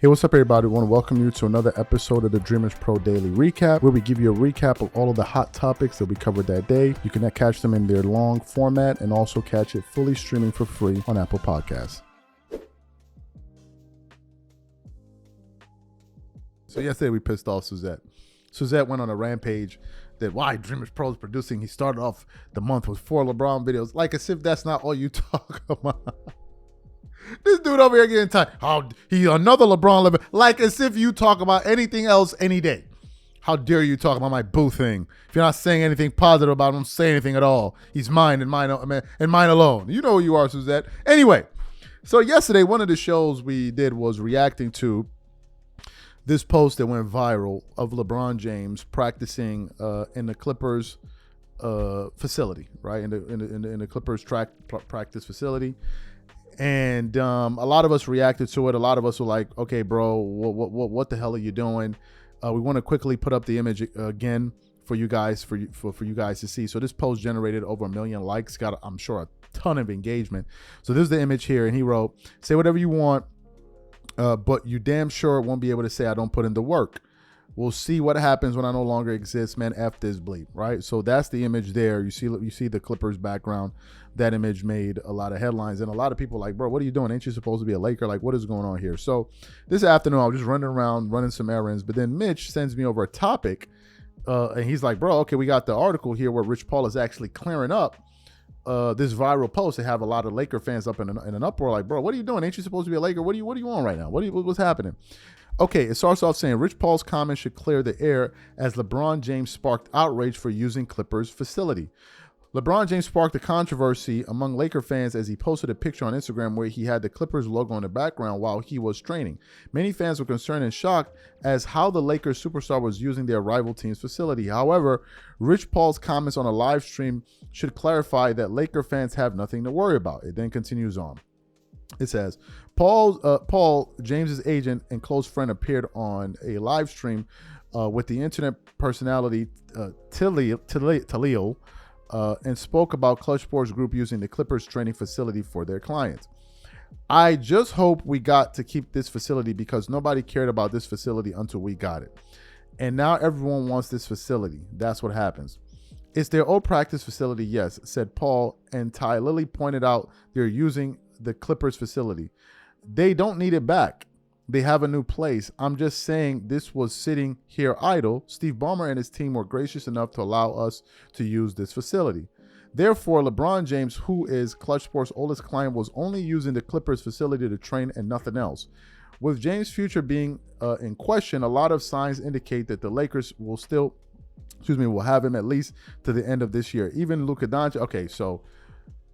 Hey, what's up, everybody? I want to welcome you to another episode of the Dreamers Pro Daily Recap, where we give you a recap of all of the hot topics that we covered that day. You can catch them in their long format and also catch it fully streaming for free on Apple Podcasts. So yesterday we pissed off Suzette. Suzette went on a rampage that why Dreamers Pro is producing. He started off the month with 4 LeBron videos, like as if that's not all you talk about. This dude over here getting tired. How he another LeBron, like as if you talk about anything else any day. How dare you talk about my boo thing? If you're not saying anything positive about him, don't say anything at all. He's mine and mine alone. You know who you are, Suzette. Anyway, so yesterday one of the shows we did was reacting to this post that went viral of LeBron James practicing in the Clippers facility, right? In the Clippers practice facility. And a lot of us reacted to it. A lot of us were like, okay, bro, what the hell are you doing? We want to quickly put up the image again for you guys, for you guys to see. So this post generated over 1 million likes, got, I'm sure, a ton of engagement. So this is the image here. And he wrote, say whatever you want, but you damn sure won't be able to say I don't put in the work. We'll see what happens when I no longer exist, man. F this bleep, right? So that's the image there. You see the Clippers background. That image made a lot of headlines, and a lot of people like, bro, what are you doing? Ain't you supposed to be a Laker? Like, what is going on here? So this afternoon, I was just running around, running some errands, but then Mitch sends me over a topic, and he's like, bro, okay, we got the article here where Rich Paul is actually clearing up this viral post. They have a lot of Laker fans up in an uproar, like, bro, what are you doing? Ain't you supposed to be a Laker? What are you on right now? What's happening? Okay, it starts off saying Rich Paul's comments should clear the air as LeBron James sparked outrage for using Clippers facility. LeBron James sparked a controversy among Laker fans as he posted a picture on Instagram where he had the Clippers logo in the background while he was training. Many fans were concerned and shocked as how the Lakers superstar was using their rival team's facility. However, Rich Paul's comments on a live stream should clarify that Laker fans have nothing to worry about. It then continues on. It says, Paul, James's agent and close friend, appeared on a live stream with the internet personality Talil and spoke about Clutch Sports Group using the Clippers training facility for their clients. I just hope we got to keep this facility because nobody cared about this facility until we got it. And now everyone wants this facility. That's what happens. It's their old practice facility, yes, said Paul, and Ty Lilly pointed out they're using the Clippers facility. They don't need it back. They have a new place. I'm just saying this was sitting here idle. Steve Ballmer and his team were gracious enough to allow us to use this facility. Therefore, LeBron James, who is Clutch Sports' oldest client, was only using the Clippers facility to train and nothing else. With James' future being in question, a lot of signs indicate that the Lakers will have him at least to the end of this year. Even Luka Doncic. Okay, so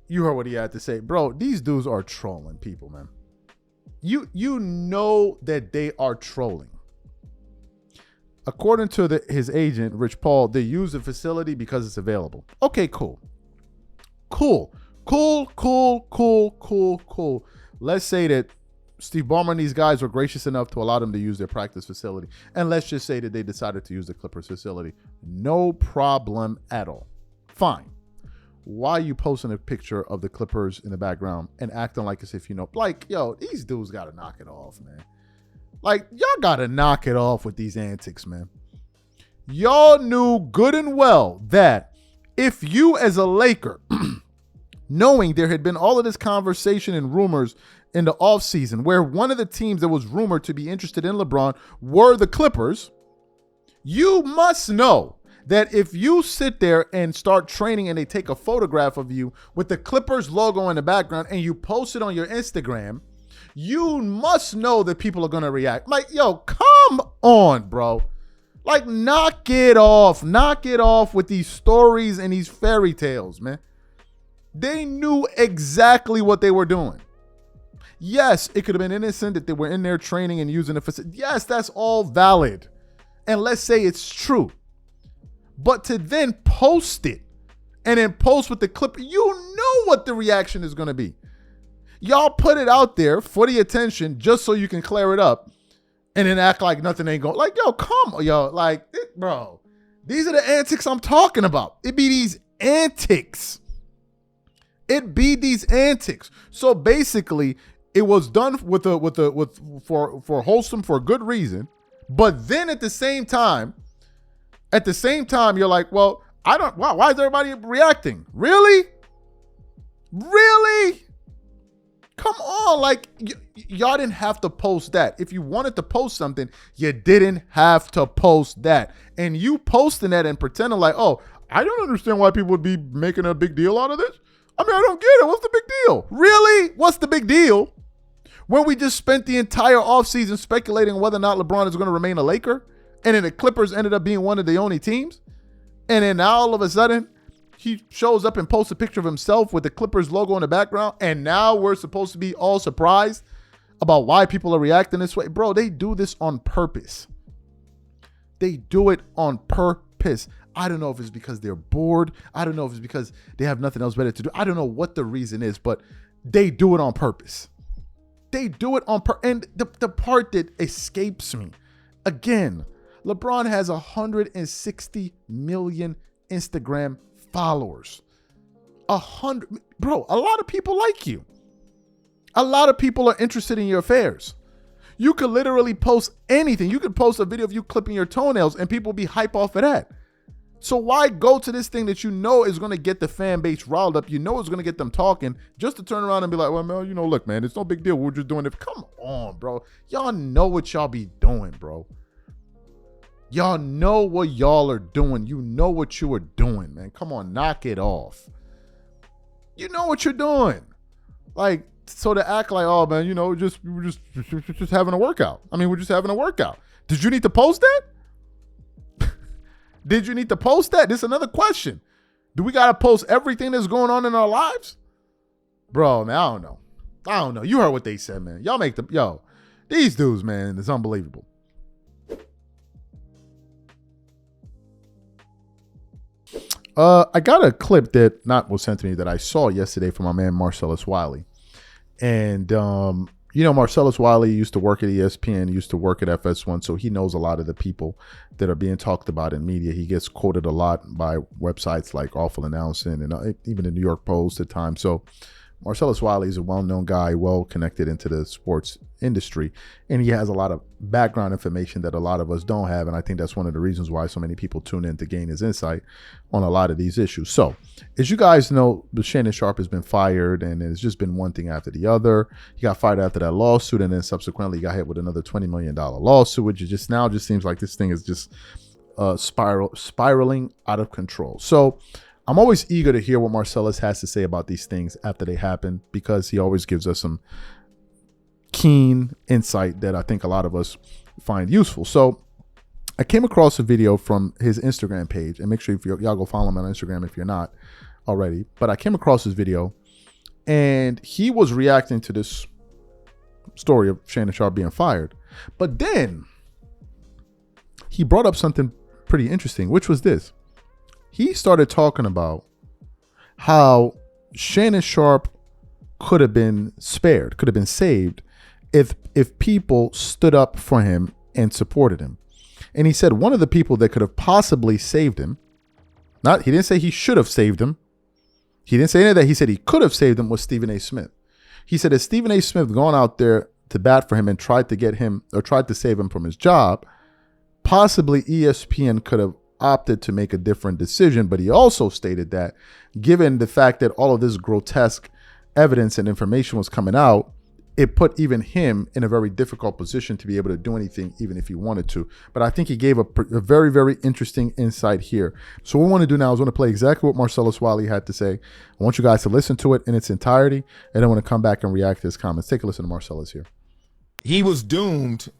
you heard what he had to say. Bro, these dudes are trolling people, man. You know that they are trolling. According to his agent, Rich Paul, they use the facility because it's available. Okay, cool. Let's say that Steve Ballmer and these guys were gracious enough to allow them to use their practice facility. And let's just say that they decided to use the Clippers facility. No problem at all. Fine. Why are you posting a picture of the Clippers in the background and acting like as if you know? Like, yo, these dudes got to knock it off, man. Like, y'all got to knock it off with these antics, man. Y'all knew good and well that if you as a Laker, knowing there had been all of this conversation and rumors in the offseason where one of the teams that was rumored to be interested in LeBron were the Clippers, you must know that if you sit there and start training and they take a photograph of you with the Clippers logo in the background and you post it on your Instagram, you must know that people are going to react. Like, yo, come on, bro. Like, knock it off. Knock it off with these stories and these fairy tales, man. They knew exactly what they were doing. Yes, it could have been innocent that they were in there training and using the facility. Yes, that's all valid. And let's say it's true. But to then post it and then post with the clip, you know what the reaction is going to be. Y'all put it out there for the attention just so you can clear it up and then act like nothing ain't going. Like, yo, come on, yo. Like, bro, these are the antics I'm talking about. It be these antics. So basically, It was done for wholesome, for a good reason. But then at the same time, you're like, well, why is everybody reacting? Really? Really? Come on, like y'all didn't have to post that. If you wanted to post something, you didn't have to post that. And you posting that and pretending like, oh, I don't understand why people would be making a big deal out of this. I mean, I don't get it. What's the big deal? Really? What's the big deal? When we just spent the entire offseason speculating whether or not LeBron is going to remain a Laker, and then the Clippers ended up being one of the only teams, and then now all of a sudden, he shows up and posts a picture of himself with the Clippers logo in the background, and now we're supposed to be all surprised about why people are reacting this way. Bro, they do this on purpose. They do it on purpose. I don't know if it's because they're bored. I don't know if it's because they have nothing else better to do. I don't know what the reason is, but they do it on purpose. They do it on purpose. And the part that escapes me, again, LeBron has 160 million Instagram followers. 100, bro, a lot of people like you. A lot of people are interested in your affairs. You could literally post anything. You could post a video of you clipping your toenails and people be hype off of that. So why go to this thing that you know is going to get the fan base riled up? You know it's going to get them talking, just to turn around and be like, well, man, you know, look, man, it's no big deal. We're just doing it. Come on, bro. Y'all know what y'all be doing, bro. Y'all know what y'all are doing. You know what you are doing, man. Come on, knock it off. You know what you're doing. Like, so to act like, oh, man, you know, we're just having a workout. I mean, we're just having a workout. Did you need to post that? Did you need to post that? This is another question. Do we got to post everything that's going on in our lives? Bro, man, I don't know. You heard what they said, man. Y'all make these dudes, man, it's unbelievable. I got a clip that was sent to me that I saw yesterday from my man Marcellus Wiley. And, Marcellus Wiley used to work at ESPN, used to work at FS1, so he knows a lot of the people that are being talked about in media. He gets quoted a lot by websites like Awful Announcing and even the New York Post at times. So Marcellus Wiley is a well-known guy, well-connected into the sports industry, and he has a lot of background information that a lot of us don't have, and I think that's one of the reasons why so many people tune in to gain his insight on a lot of these issues. So, as you guys know, Shannon Sharpe has been fired, and it's just been one thing after the other. He got fired after that lawsuit, and then subsequently got hit with another $20 million lawsuit, which just seems like this thing is just spiraling out of control. So, I'm always eager to hear what Marcellus has to say about these things after they happen, because he always gives us some keen insight that I think a lot of us find useful. So I came across a video from his Instagram page, and make sure if y'all go follow him on Instagram if you're not already. But I came across his video, and he was reacting to this story of Shannon Sharpe being fired. But then he brought up something pretty interesting, which was this. He started talking about how Shannon Sharpe could have been spared, could have been saved if people stood up for him and supported him. And he said one of the people that could have possibly saved him, he didn't say he should have saved him. He didn't say any of that. He said he could have saved him was Stephen A. Smith. He said if Stephen A. Smith gone out there to bat for him and tried to save him from his job, possibly ESPN could have opted to make a different decision. But he also stated that given the fact that all of this grotesque evidence and information was coming out, it put even him in a very difficult position to be able to do anything, even if he wanted to. But I think he gave a very, very interesting insight here. So what we want to do now is want to play exactly what Marcellus Wiley had to say. I want you guys to listen to it in its entirety, and then I want to come back and react to his comments. Take a listen to Marcellus here. He was doomed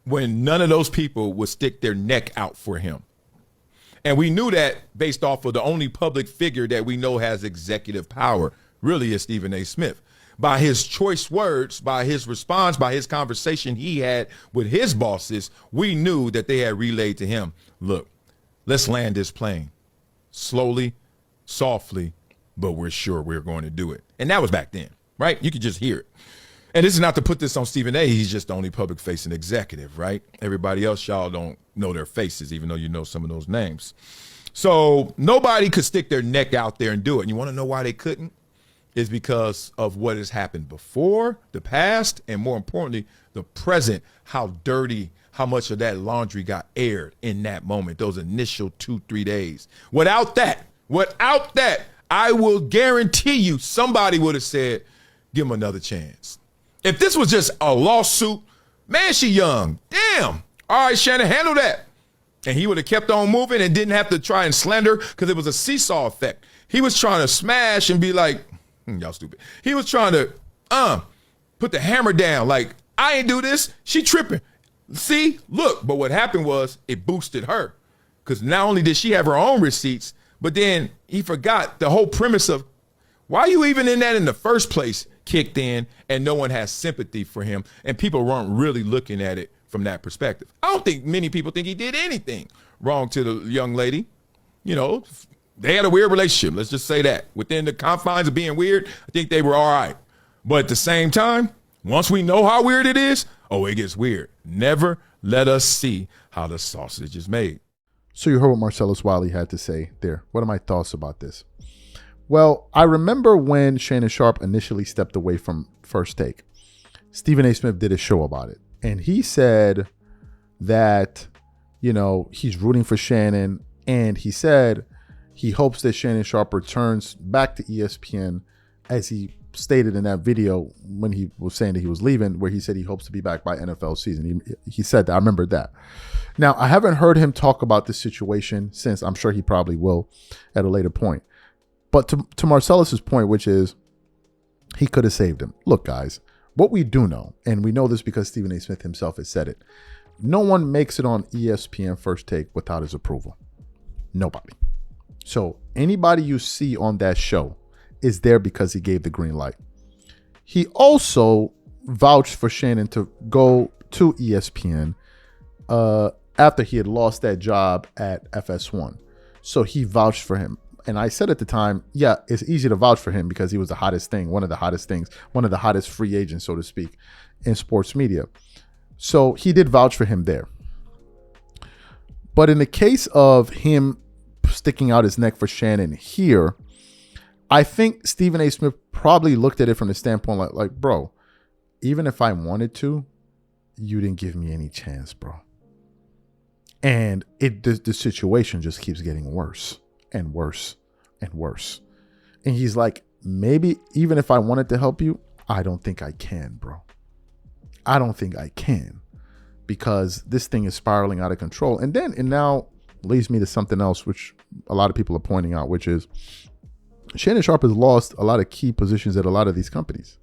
when none of those people would stick their neck out for him. And we knew that based off of the only public figure that we know has executive power, really is Stephen A. Smith. By his choice words, by his response, by his conversation he had with his bosses, we knew that they had relayed to him, look, let's land this plane slowly, softly, but we're sure we're going to do it. And that was back then, right? You could just hear it. And this is not to put this on Stephen A. He's just the only public-facing executive, right? Everybody else, y'all don't know their faces, even though you know some of those names. So nobody could stick their neck out there and do it. And you want to know why they couldn't? is because of what has happened before, the past, and more importantly, the present, how dirty, how much of that laundry got aired in that moment, those initial 2-3 days. Without that, I will guarantee you somebody would have said, give him another chance. If this was just a lawsuit, man, she young. Damn. All right, Shannon, handle that. And he would have kept on moving and didn't have to try and slander because it was a seesaw effect. He was trying to smash and be like, y'all stupid. He was trying to put the hammer down like, I ain't do this. She tripping. See, look. But what happened was it boosted her because not only did she have her own receipts, but then he forgot the whole premise of why are you even in that in the first place kicked in, and no one has sympathy for him, and people weren't really looking at it from that perspective. I don't think many people think he did anything wrong to the young lady. You know, they had a weird relationship. Let's just say that. Within the confines of being weird, I think they were all right. But at the same time, once we know how weird it is, it gets weird. Never let us see how the sausage is made. So you heard what Marcellus Wiley had to say there. What are my thoughts about this? Well, I remember when Shannon Sharpe initially stepped away from First Take. Stephen A. Smith did a show about it. And he said that, you know, he's rooting for Shannon. And he said he hopes that Shannon Sharpe returns back to ESPN, as he stated in that video when he was saying that he was leaving, where he said he hopes to be back by NFL season. He said that. I remember that. Now, I haven't heard him talk about this situation since. I'm sure he probably will at a later point. But to Marcellus's point, which is he could have saved him. Look, guys, what we do know, and we know this because Stephen A. Smith himself has said it, no one makes it on ESPN First Take without his approval. Nobody. So anybody you see on that show is there because he gave the green light. He also vouched for Shannon to go to ESPN after he had lost that job at FS1. So he vouched for him. And I said at the time, yeah, it's easy to vouch for him because he was the hottest thing, one of the hottest things, one of the hottest free agents, so to speak, in sports media. So he did vouch for him there. But in the case of him sticking out his neck for Shannon here, I think Stephen A. Smith probably looked at it from the standpoint like, bro, even if I wanted to, you didn't give me any chance, bro. And the situation just keeps getting worse and worse and worse. And he's like, maybe even if I wanted to help you, I don't think I can, bro. I don't think I can, because this thing is spiraling out of control. And now leads me to something else, which a lot of people are pointing out, which is Shannon Sharpe has lost a lot of key positions at a lot of these companies.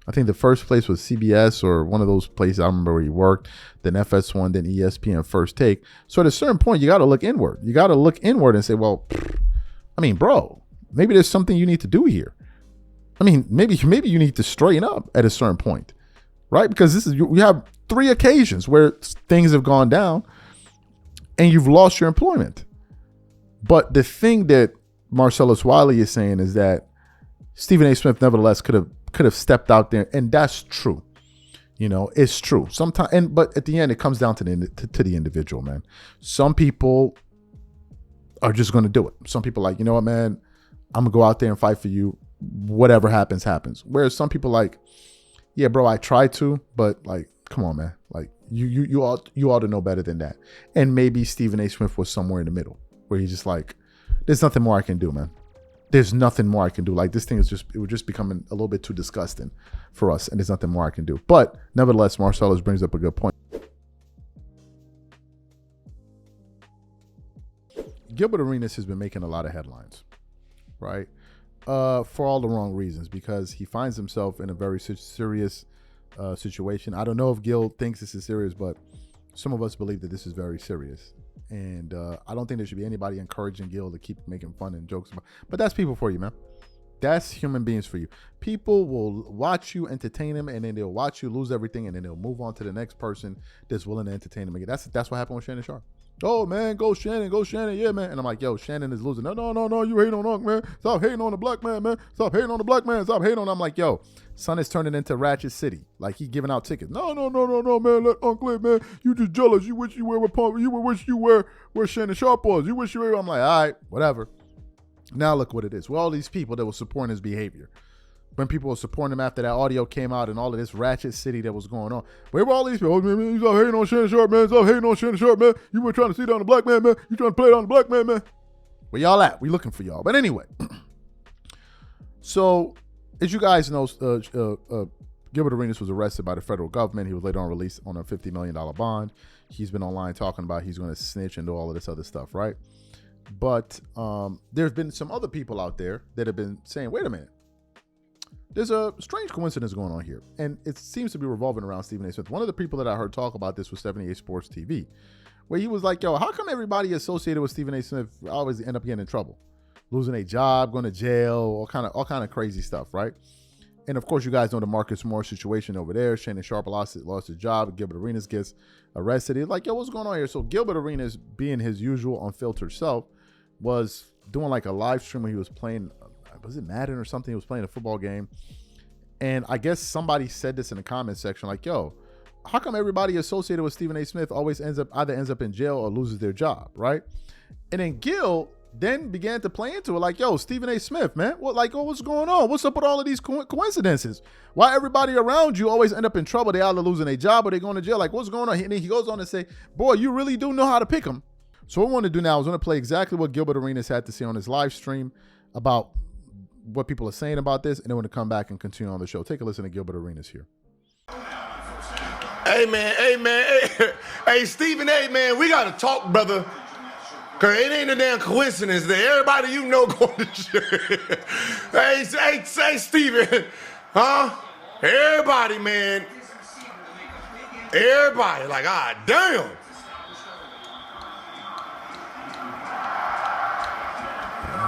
I think the first place was CBS or one of those places. I remember where he worked, then FS1, then ESPN First Take. So at a certain point, you got to look inward. You got to look inward and say, well, I mean, bro, maybe there's something you need to do here. I mean, maybe you need to straighten up at a certain point, right? Because we have 3 occasions where things have gone down and you've lost your employment. But the thing that Marcellus Wiley is saying is that Stephen A. Smith nevertheless could have stepped out there, and that's true. You know, it's true. Sometimes, but at the end, it comes down to the individual, man. Some people are just going to do it. Some people are like, you know what, man, I'm gonna go out there and fight for you. Whatever happens, happens. Whereas some people like, yeah, bro, I tried to, but like, come on, man. Like you ought to know better than that. And maybe Stephen A. Smith was somewhere in the middle where he's just like, there's nothing more I can do, man. There's nothing more I can do. Like, this thing it would just becoming a little bit too disgusting for us, and there's nothing more I can do. But nevertheless, Marcellus brings up a good point. Gilbert Arenas has been making a lot of headlines, right? For all the wrong reasons, because he finds himself in a very serious situation. I don't know if Gil thinks this is serious, but some of us believe that this is very serious. And I don't think there should be anybody encouraging Gil to keep making fun and jokes about. But that's people for you, man. That's human beings for you. People will watch you entertain them, and then they'll watch you lose everything, and then they'll move on to the next person that's willing to entertain them again. That's what happened with Shannon Sharpe. Oh, man, go Shannon, yeah, man. And I'm like, yo, Shannon is losing. No, you hate on Unc, man. Stop hating on the black man, man. Stop hating on the black man. Stop hating on him. I'm like, yo, son is turning into Ratchet City. Like, he giving out tickets. No, man. Let Unc live, man. You just jealous. You wish you were where Shannon Sharpe was. You wish you were. I'm like, all right, whatever. Now look what it is. Well, all these people that were supporting his behavior. when people were supporting him after that audio came out and all of this ratchet city that was going on. Where were all these people? Oh, man, he's out hating on Shannon Sharpe, man. He's out hating on Shannon Sharpe, man. You were trying to see down the black man, man. You trying to play it on the black man, man. Where y'all at? We looking for y'all. But anyway, so as you guys know, Gilbert Arenas was arrested by the federal government. He was later on released on a $50 million bond. He's been online talking about he's going to snitch and do all of this other stuff, right? But there's been some other people out there that have been saying, wait a minute. There's a strange coincidence going on here, and it seems to be revolving around Stephen A. Smith. One of the people that I heard talk about this was 78 Sports TV, where he was like, yo, how come everybody associated with Stephen A. Smith always end up getting in trouble? Losing a job, going to jail, all kind of crazy stuff, right? And of course, you guys know the Marcus Moore situation over there. Shannon Sharpe lost his job. Gilbert Arenas gets arrested. He's like, yo, what's going on here? So Gilbert Arenas, being his usual unfiltered self, was doing like a live stream where he was playing, was it Madden or something? He was playing a football game. And I guess somebody said this in the comment section, like, yo, how come everybody associated with Stephen A. Smith always ends up in jail or loses their job, right? And then Gil then began to play into it, like, yo, Stephen A. Smith, man, what's going on? What's up with all of these coincidences? Why everybody around you always end up in trouble? They either losing their job or they going to jail. Like, what's going on? And then he goes on to say, boy, you really do know how to pick them. So what I want to do now is I want to play exactly what Gilbert Arenas had to say on his live stream about what people are saying about this, and then we're going to come back and continue on the show. Take a listen to Gilbert Arenas here. Hey, Stephen A., man, we got to talk, brother, because it ain't a damn coincidence that everybody you know going to church. Hey, Stephen, huh? Everybody, man. Everybody, like, damn.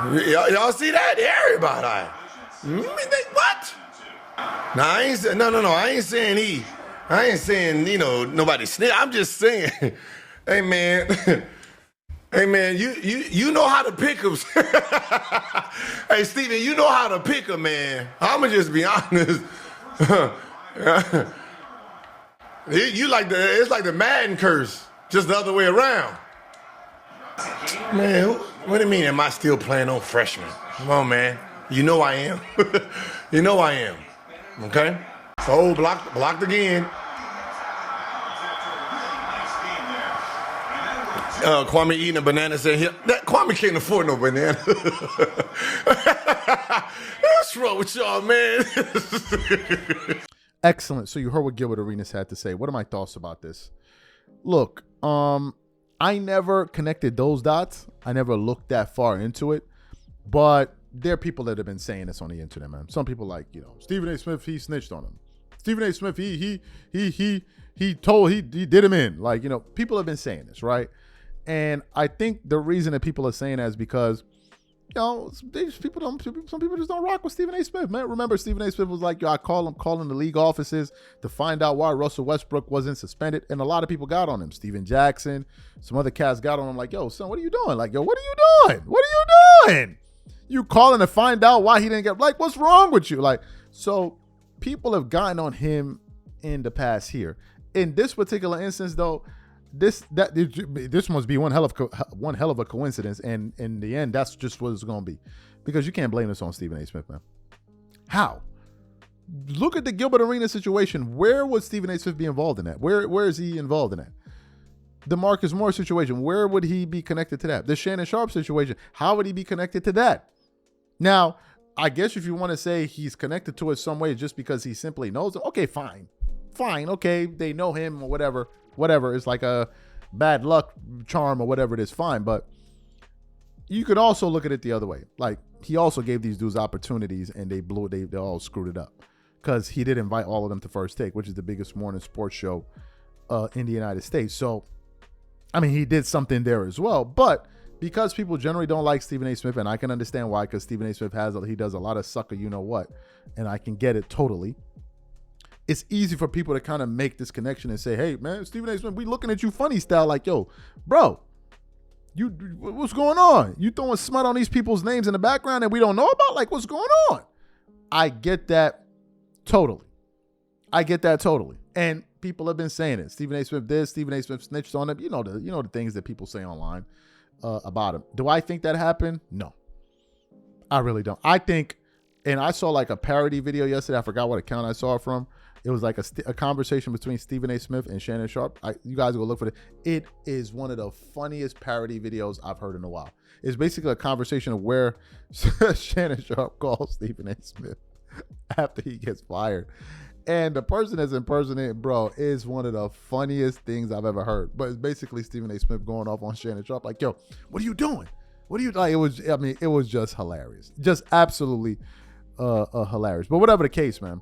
Y'all see that? Everybody. What? No, I ain't saying. No. I ain't saying he. I ain't saying nobody snitch. I'm just saying, hey man, you know how to pick 'em. Hey Stephen, you know how to pick 'em, man. I'ma just be honest. It's like the Madden curse, just the other way around. Man, what do you mean, am I still playing on freshman? Come on, man. You know I am. You know I am. Okay? Oh, blocked again. Kwame eating a banana said, Kwame can't afford no banana. What's wrong with y'all, man? Excellent. So you heard what Gilbert Arenas had to say. What are my thoughts about this? Look, I never connected those dots. I never looked that far into it, but there are people that have been saying this on the internet, man. Some people like, Stephen A. Smith, he snitched on him. Stephen A. Smith, he did him in. Like, people have been saying this, right? And I think the reason that people are saying that is because, some people just don't rock with Stephen A. Smith, man. Remember, Stephen A. Smith was like, yo, I calling the league offices to find out why Russell Westbrook wasn't suspended. And a lot of people got on him. Steven Jackson, some other cats got on him like, yo, son, what are you doing? Like, yo, what are you doing? What are you doing? You calling to find out why he didn't get, like, what's wrong with you? Like, so people have gotten on him in the past here. In this particular instance, though, this must be one hell of a coincidence, and in the end, that's just what it's going to be, because you can't blame this on Stephen A. Smith, man. How? Look at the Gilbert Arenas situation. Where would Stephen A. Smith be involved in that? Where is he involved in that? The Marcus Moore situation, where would he be connected to that? The Shannon Sharpe situation, how would he be connected to that? Now, I guess if you want to say he's connected to it some way just because he simply knows it, okay, fine. Okay, they know him or whatever. It's like a bad luck charm or whatever it is, fine. But you could also look at it the other way. Like, he also gave these dudes opportunities and they all screwed it up, because he did invite all of them to First Take, which is the biggest morning sports show in the United States. So, I mean, he did something there as well. But because people generally don't like Stephen A. Smith, and I can understand why, because Stephen A. Smith does a lot of sucker you-know-what, and I can get it totally. It's easy for people to kind of make this connection and say, hey, man, Stephen A. Smith, we looking at you funny style, like, yo, bro, what's going on? You throwing smut on these people's names in the background that we don't know about? Like, what's going on? I get that totally. And people have been saying it. Stephen A. Smith this, Stephen A. Smith snitched on him. You know the things that people say online about him. Do I think that happened? No. I really don't. I think And I saw like a parody video yesterday. I forgot what account I saw it from. It was like a conversation between Stephen A. Smith and Shannon Sharpe. You guys go look for it. It is one of the funniest parody videos I've heard in a while. It's basically a conversation of where Shannon Sharpe calls Stephen A. Smith after he gets fired. And the person that's impersonating, bro, is one of the funniest things I've ever heard. But it's basically Stephen A. Smith going off on Shannon Sharpe like, yo, what are you doing? What are you like? It was just hilarious. Just absolutely hilarious. But whatever the case, man,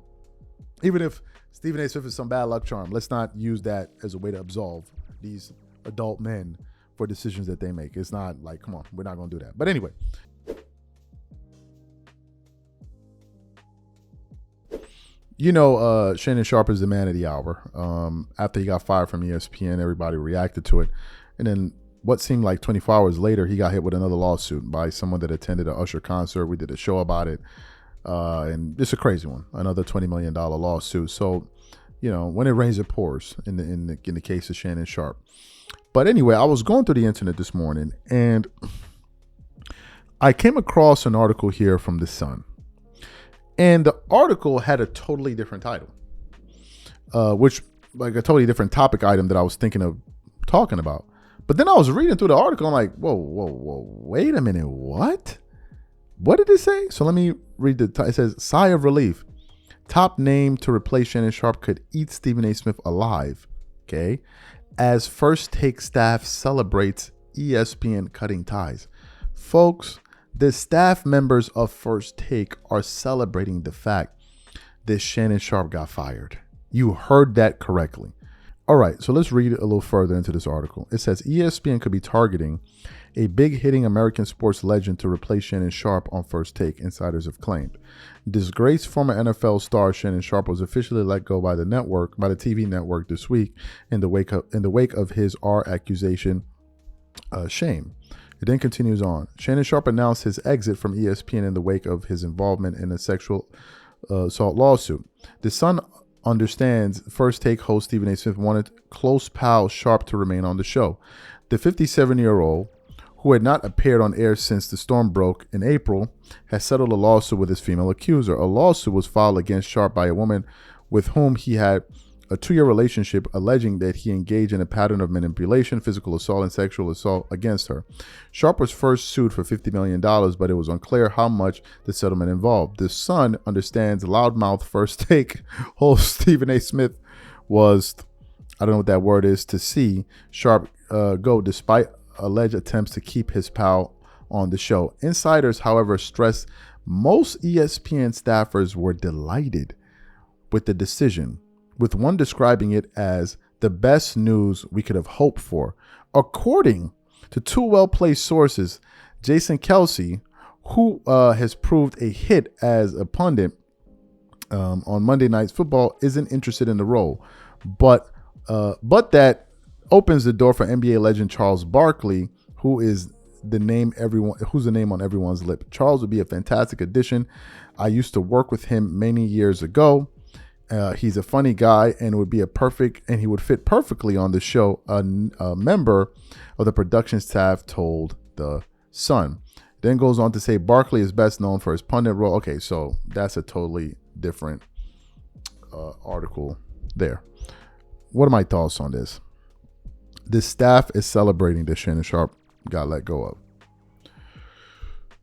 even if Stephen A. Smith is some bad luck charm, let's not use that as a way to absolve these adult men for decisions that they make. It's not like, come on, we're not going to do that. But anyway. You know, Shannon Sharpe is the man of the hour. After he got fired from ESPN, everybody reacted to it. And then what seemed like 24 hours later, he got hit with another lawsuit by someone that attended an Usher concert. We did a show about it. And it's a crazy one, another $20 million lawsuit. So, you know, when it rains, it pours in the case of Shannon Sharpe. But anyway, I was going through the internet this morning and I came across an article here from The Sun. And the article had a totally different title, which like a totally different topic item that I was thinking of talking about. But then I was reading through the article. I'm like, whoa, wait a minute. What? What did it say? So let me read it says, sigh of relief. Top name to replace Shannon Sharpe could eat Stephen A. Smith alive. Okay. As First Take staff celebrates ESPN cutting ties. Folks, the staff members of First Take are celebrating the fact that Shannon Sharpe got fired. You heard that correctly. All right, so let's read a little further into this article. It says ESPN could be targeting a big-hitting American sports legend to replace Shannon Sharpe on First Take, insiders have claimed. Disgraced former NFL star Shannon Sharpe was officially let go by the TV network this week in the wake of his accusation. Shame. It then continues on. Shannon Sharpe announced his exit from ESPN in the wake of his involvement in a sexual assault lawsuit. The Sun understands First Take host Stephen A. Smith wanted close pal Sharpe to remain on the show. The 57-year-old, who had not appeared on air since the storm broke in April, has settled a lawsuit with his female accuser. A lawsuit was filed against Sharpe by a woman with whom he had a 2-year relationship, alleging that he engaged in a pattern of manipulation, physical assault, and sexual assault against her. Sharpe was first sued for $50 million, but it was unclear how much the settlement involved. The Sun understands loudmouth First Take host Stephen A. Smith was, I don't know what that word is, to see Sharpe go despite alleged attempts to keep his pal on the show. Insiders, however, stress most ESPN staffers were delighted with the decision, with one describing it as the best news we could have hoped for. According to two well-placed sources, Jason Kelsey, who has proved a hit as a pundit on Monday Night Football, isn't interested in the role, but that opens the door for NBA legend Charles Barkley, who's the name on everyone's lip. Charles would be a fantastic addition. I used to work with him many years ago. He's a funny guy and he would fit perfectly on the show. A member of the production staff told The Sun. Then goes on to say Barkley is best known for his pundit role. Okay, so that's a totally different article there. What are my thoughts on this? The staff is celebrating that Shannon Sharpe got let go of.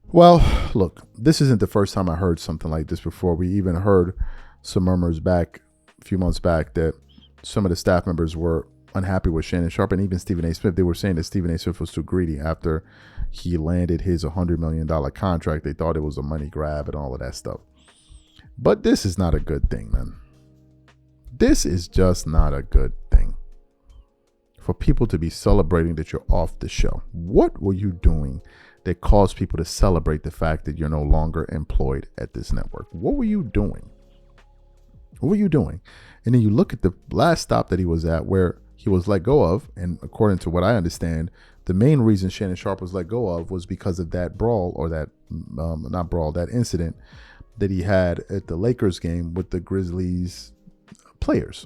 Well, look, this isn't the first time I heard something like this before. We even heard some murmurs back a few months back that some of the staff members were unhappy with Shannon Sharpe and even Stephen A. Smith. They were saying that Stephen A. Smith was too greedy after he landed his $100 million contract. They thought it was a money grab and all of that stuff. But this is not a good thing, man. This is just not a good thing for people to be celebrating that you're off the show. What were you doing that caused people to celebrate the fact that you're no longer employed at this network? What were you doing? What were you doing? And then you look at the last stop that he was at where he was let go of. And according to what I understand, the main reason Shannon Sharpe was let go of was because of that brawl or that incident that he had at the Lakers game with the Grizzlies players.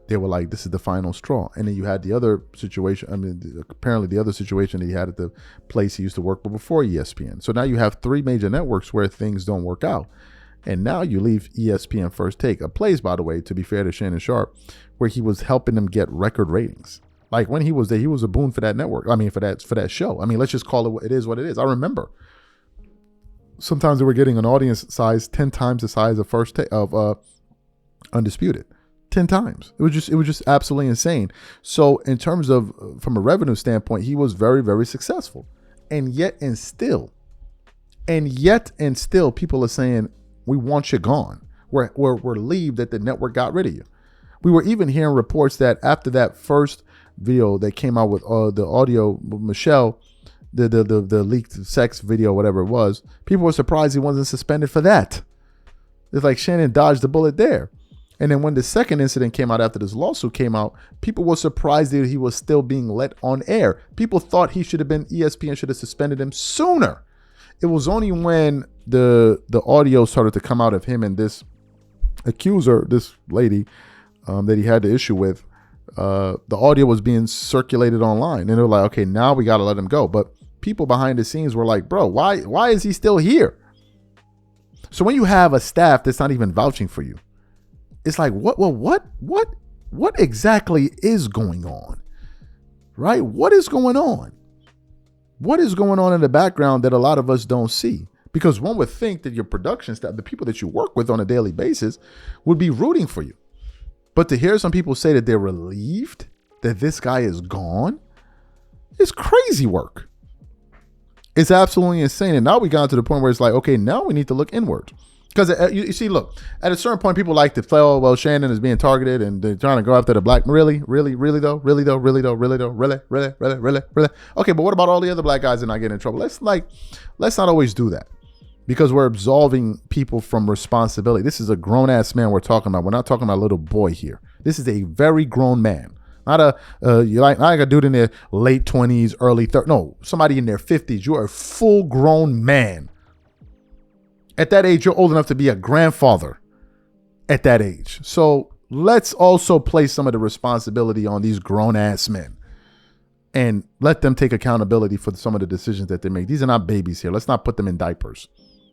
They were like, this is the final straw. And then you had the other situation. I mean, apparently the other situation that he had at the place he used to work for before ESPN. So now you have three major networks where things don't work out. And now you leave ESPN First Take, a place, by the way, to be fair to Shannon Sharpe, where he was helping them get record ratings. Like when he was there, he was a boon for that network. I mean, for that show. I mean, let's just call it what it is. I remember sometimes they were getting an audience size 10 times the size of Undisputed. 10 times. It was just absolutely insane. So in terms of from a revenue standpoint, he was very, very successful. And yet and still people are saying, we want you gone. We're relieved that the network got rid of you. We were even hearing reports that after that first video that came out with the audio, Michelle, the leaked sex video, whatever it was, people were surprised he wasn't suspended for that. It's like Shannon dodged the bullet there. And then when the second incident came out after this lawsuit came out, people were surprised that he was still being let on air. People thought ESPN should have suspended him sooner. It was only when the audio started to come out of him and this accuser, this lady that he had the issue with, the audio was being circulated online. And they were like, okay, now we got to let him go. But people behind the scenes were like, bro, why is he still here? So when you have a staff that's not even vouching for you, it's like, what exactly is going on? Right? What is going on? What is going on in the background that a lot of us don't see? Because one would think that your production staff, the people that you work with on a daily basis, would be rooting for you. But to hear some people say that they're relieved that this guy is gone, it's crazy work. It's absolutely insane. And now we got to the point where it's like, okay, now we need to look inward. Because you see, look, at a certain point, people like to say, oh, well, Shannon is being targeted and they're trying to go after the black. Really? Okay, but what about all the other black guys that are not getting in trouble? Let's not always do that, because we're absolving people from responsibility. This is a grown ass man we're talking about. We're not talking about a little boy here. This is a very grown man. Not like a dude in their late 20s, early 30s. No, somebody in their 50s. You're a full grown man. At that age, you're old enough to be a grandfather at that age. So let's also place some of the responsibility on these grown-ass men and let them take accountability for some of the decisions that they make. These are not babies here. Let's not put them in diapers.